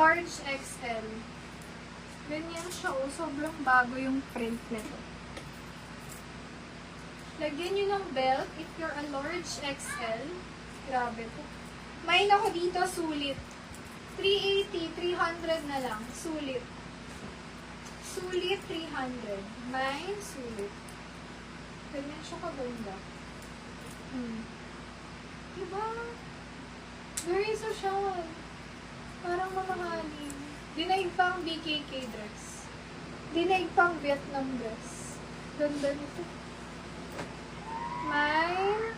large XL. Ganyan siya, oh. Sobrang bago yung print nito. Lagyan nyo ng belt if you're a large XL. Grabe to. May ako dito, sulit. 380, 300 na lang. Sulit. Sulit, 300. May sulit. Ganyan siya kaganda. Diba? Very social. Parang mamahalin. Dinaig pang BKK dress. Dinaig pang Vietnam dress. Ganda nito. May...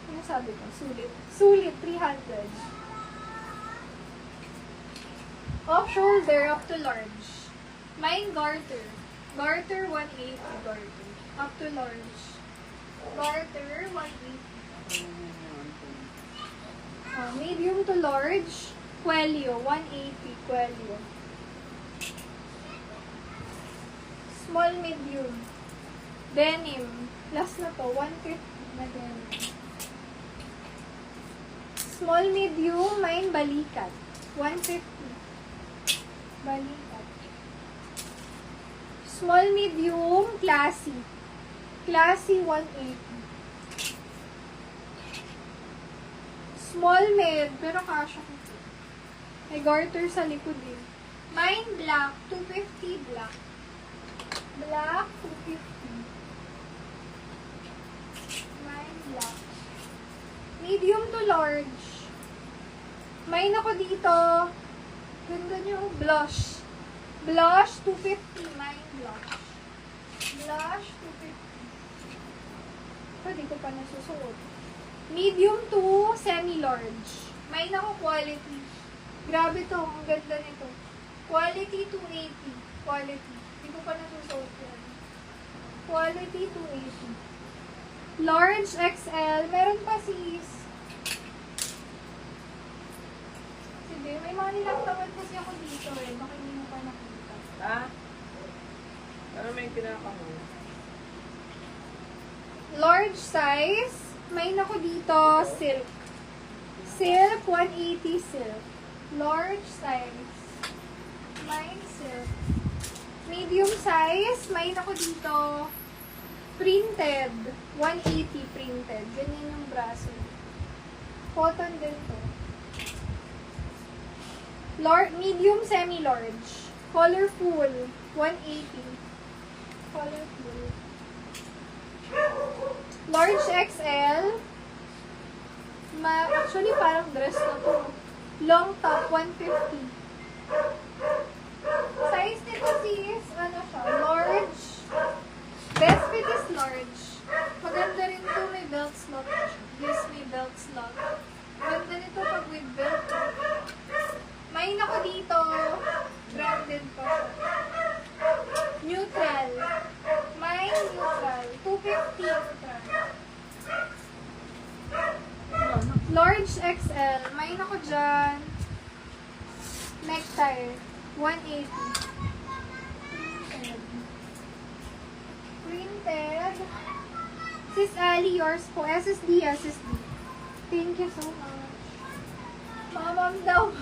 Ano sabi ko? Sulit. Sulit, 300. Off shoulder, up to large. May garter. Garter, 180. Garter. Up to large. Garter, 180. Medium to large. Quelio, 180. Quelio. Small, medium. Denim. Last na to, 150 na denim. Small, medium, may balikat. 150. Balikat. Small, medium, classy. Classy, 180. Small, med, pero kasha ko. May garter sa likod eh. Mine black, 250 black. Black, 250. Mine black. Medium to large. Mine ako dito. Ganda nyo, blush. Blush, 250. Mine blush. Blush, 250. Pwede ko pa nasusuot. Medium to semi-large. Mine ako quality. Grabe to, ang ganda nito. Quality 280. Quality. Hindi ko pa nasusuot yan. Quality 280. Large XL. Meron pa sis. Sige, may mga nilaktawan kasi ako dito eh. Baka hindi mo pa nakita. Ah? Ano may kinakamo? Large size. May nako dito, silk. Silk, 180 silk. Large size. Mine silk. Medium size, may nako dito, printed. 180 printed. Ganyan yung braso. Cotton din to. Medium, semi-large. Colorful. 180. Colorful. Large XL. Actually, parang dress na to. Long top, 150. Size nito sis, ano siya, large. Best fit is large. Maganda rin to, may belt slot na siya. Yes, may belt slot. Maganda nito pag with belt. May nako dito, branded pa siya. Neutral. May neutral. 250 neutral. Large XL. May nako dyan. Necktie. 180. Printed. Sis Ali, yours po. SSD, SSD. Thank you so much. Mamam daw.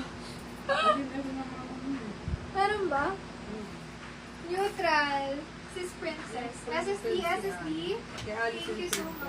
Meron ba? Neutral. Sis Princess. SSD, SSD. Thank you so much.